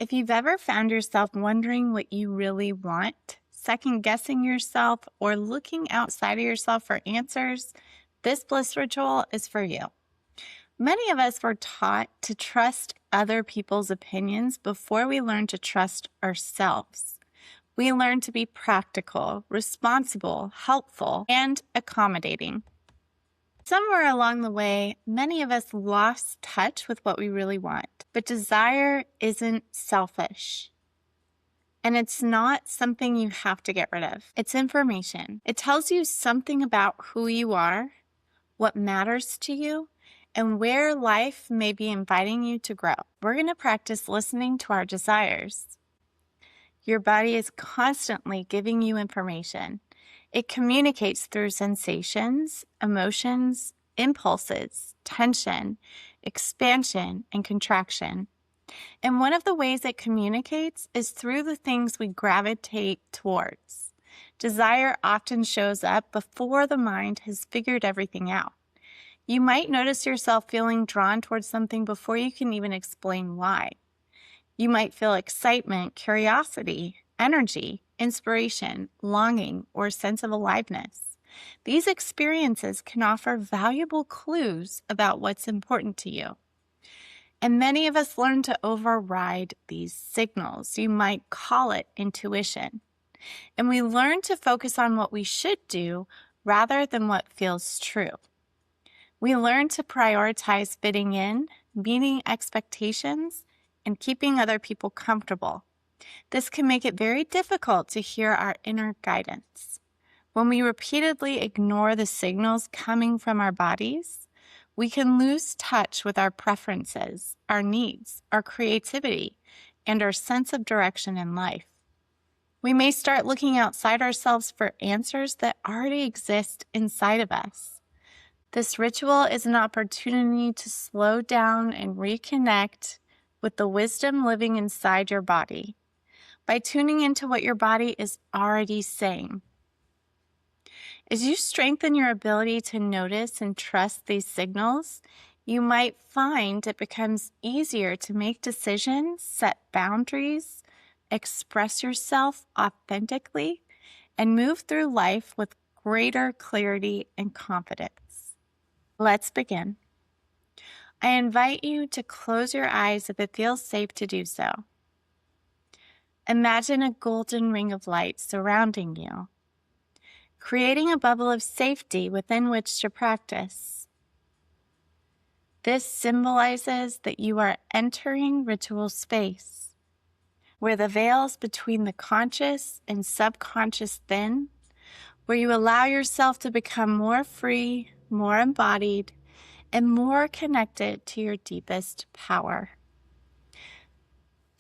If you've ever found yourself wondering what you really want, second guessing yourself, or looking outside of yourself for answers, this Bliss Ritual is for you. Many of us were taught to trust other people's opinions before we learned to trust ourselves. We learned to be practical, responsible, helpful, and accommodating. Somewhere along the way, many of us lost touch with what we really want. But desire isn't selfish. And it's not something you have to get rid of. It's information. It tells you something about who you are, what matters to you, and where life may be inviting you to grow. We're going to practice listening to our desires. Your body is constantly giving you information. It communicates through sensations, emotions, impulses, tension, expansion, and contraction. And one of the ways it communicates is through the things we gravitate towards. Desire often shows up before the mind has figured everything out. You might notice yourself feeling drawn towards something before you can even explain why. You might feel excitement, curiosity, energy, inspiration, longing, or a sense of aliveness. These experiences can offer valuable clues about what's important to you. And many of us learn to override these signals. You might call it intuition. And we learn to focus on what we should do rather than what feels true. We learn to prioritize fitting in, meeting expectations, and keeping other people comfortable. This can make it very difficult to hear our inner guidance. When we repeatedly ignore the signals coming from our bodies, we can lose touch with our preferences, our needs, our creativity, and our sense of direction in life. We may start looking outside ourselves for answers that already exist inside of us. This ritual is an opportunity to slow down and reconnect with the wisdom living inside your body by tuning into what your body is already saying. As you strengthen your ability to notice and trust these signals, you might find it becomes easier to make decisions, set boundaries, express yourself authentically, and move through life with greater clarity and confidence. Let's begin. I invite you to close your eyes if it feels safe to do so. Imagine a golden ring of light surrounding you, creating a bubble of safety within which to practice. This symbolizes that you are entering ritual space, where the veils between the conscious and subconscious thin, where you allow yourself to become more free, more embodied, and more connected to your deepest power.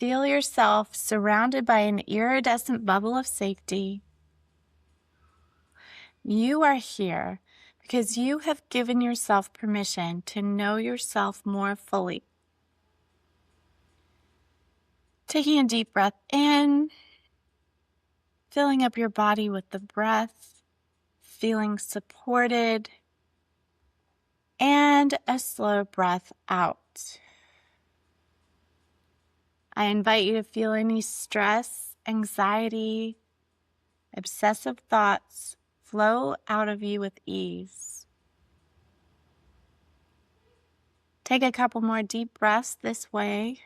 Feel yourself surrounded by an iridescent bubble of safety. You are here because you have given yourself permission to know yourself more fully. Taking a deep breath in, filling up your body with the breath, feeling supported, and a slow breath out. I invite you to feel any stress, anxiety, obsessive thoughts flow out of you with ease. Take a couple more deep breaths this way.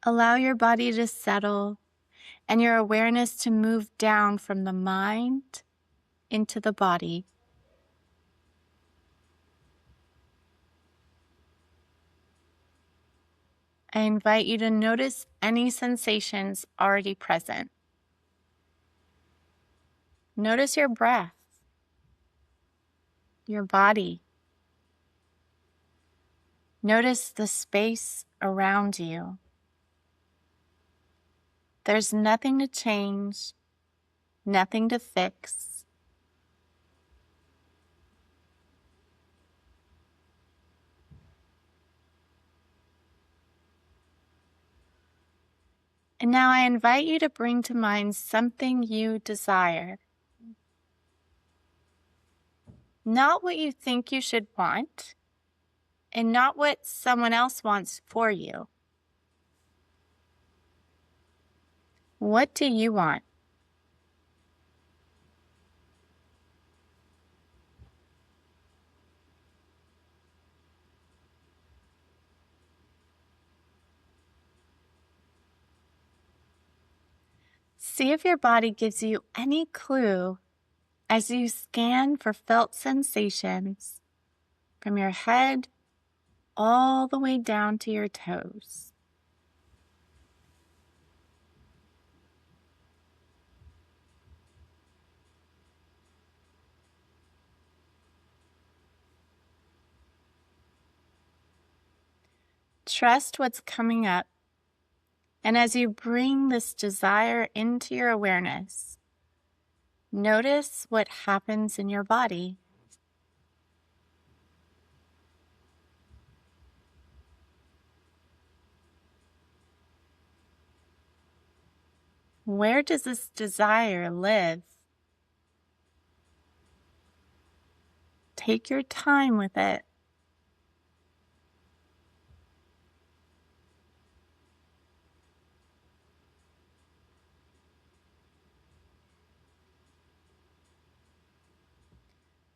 Allow your body to settle and your awareness to move down from the mind into the body. I invite you to notice any sensations already present. Notice your breath, your body. Notice the space around you. There's nothing to change, nothing to fix. And now I invite you to bring to mind something you desire. Not what you think you should want, and not what someone else wants for you. What do you want? See if your body gives you any clue as you scan for felt sensations from your head all the way down to your toes. Trust what's coming up, and as you bring this desire into your awareness, notice what happens in your body. Where does this desire live? Take your time with it.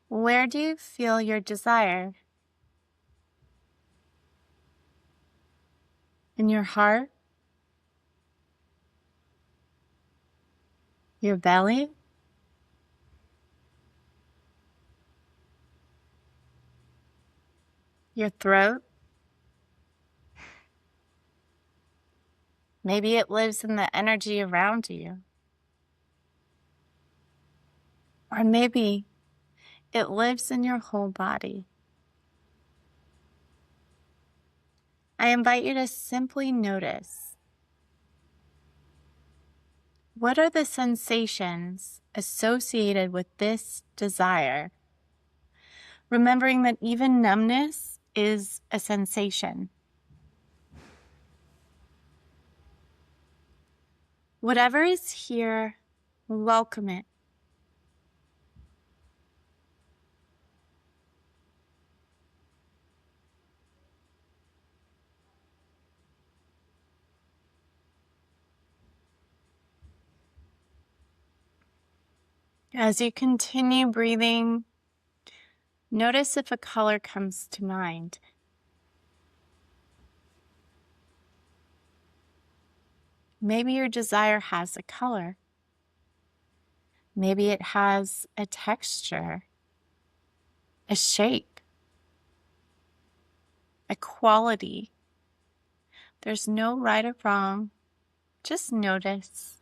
Where do you feel your desire? In your heart? Your belly? Your throat? Maybe it lives in the energy around you. Or maybe it lives in your whole body. I invite you to simply notice. What are the sensations associated with this desire? Remembering that even numbness is a sensation. Whatever is here, welcome it. As you continue breathing, notice if a color comes to mind. Maybe your desire has a color. Maybe it has a texture, a shape, a quality. There's no right or wrong. Just notice.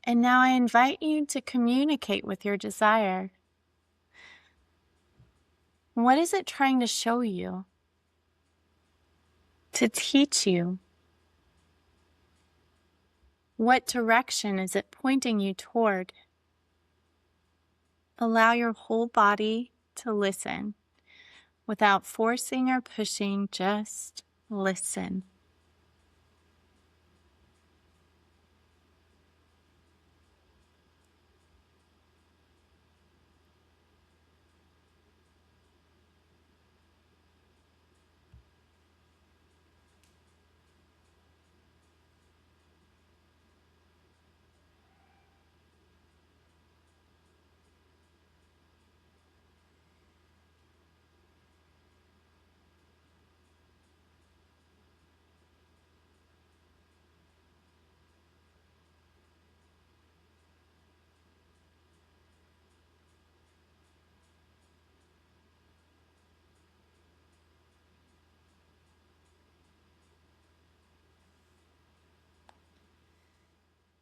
And now I invite you to communicate with your desire. What is it trying to show you? To teach you? What direction is it pointing you toward? Allow your whole body to listen without forcing or pushing, just listen.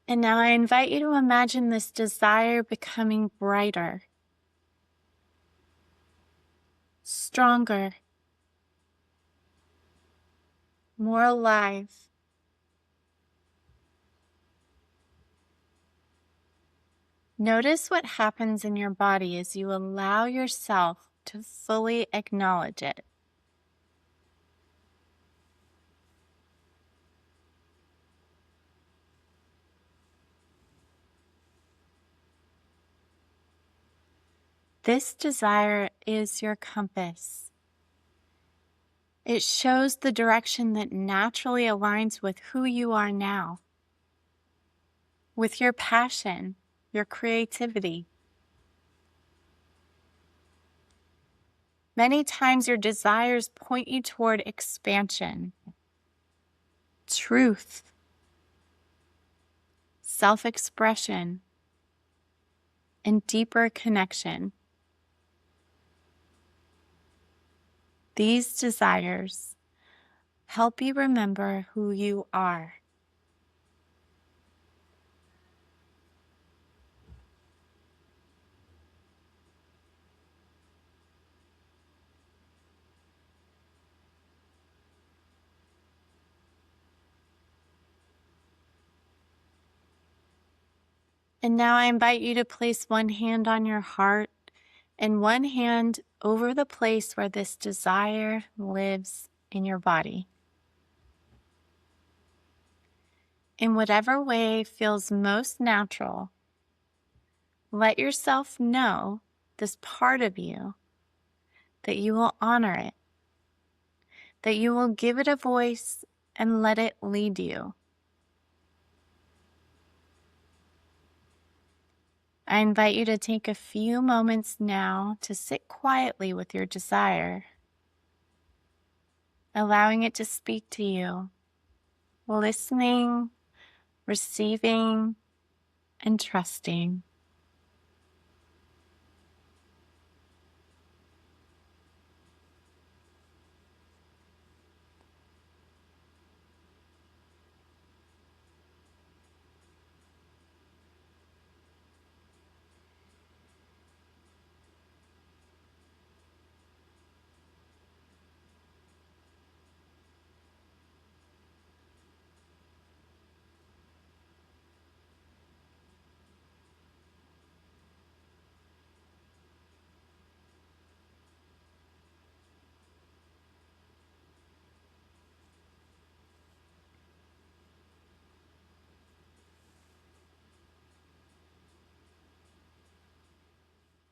And now I invite you to imagine this desire becoming brighter, stronger, more alive. Notice what happens in your body as you allow yourself to fully acknowledge it. This desire is your compass. It shows the direction that naturally aligns with who you are now, with your passion, your creativity. Many times your desires point you toward expansion, truth, self-expression, and deeper connection. These desires help you remember who you are. And now I invite you to place one hand on your heart and one hand over the place where this desire lives in your body. In whatever way feels most natural, let yourself know this part of you, that you will honor it, that you will give it a voice and let it lead you. I invite you to take a few moments now to sit quietly with your desire, allowing it to speak to you, listening, receiving, and trusting.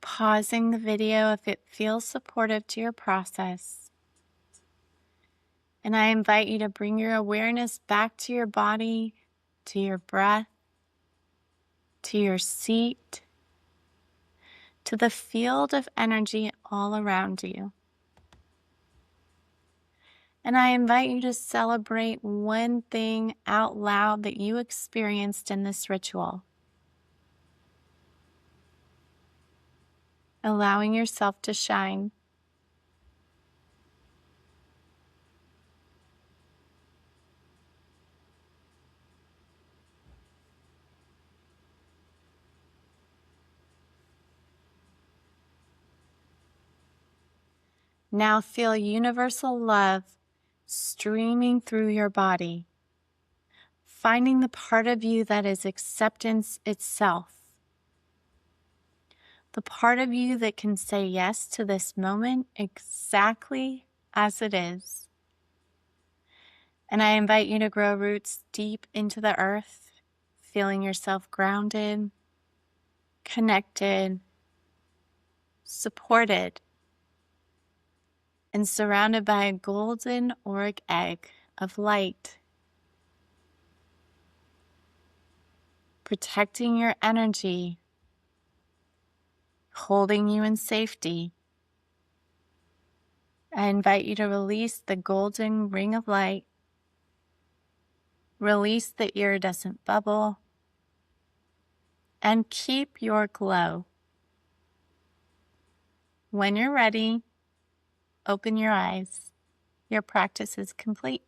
Pausing the video if it feels supportive to your process. And I invite you to bring your awareness back to your body, to your breath, to your seat, to the field of energy all around you. And I invite you to celebrate one thing out loud that you experienced in this ritual, allowing yourself to shine. Now feel universal love streaming through your body, finding the part of you that is acceptance itself, the part of you that can say yes to this moment exactly as it is. And I invite you to grow roots deep into the earth, feeling yourself grounded, connected, supported, and surrounded by a golden auric egg of light, protecting your energy, holding you in safety. I invite you to release the golden ring of light, release the iridescent bubble, and keep your glow. When you're ready, open your eyes. Your practice is complete.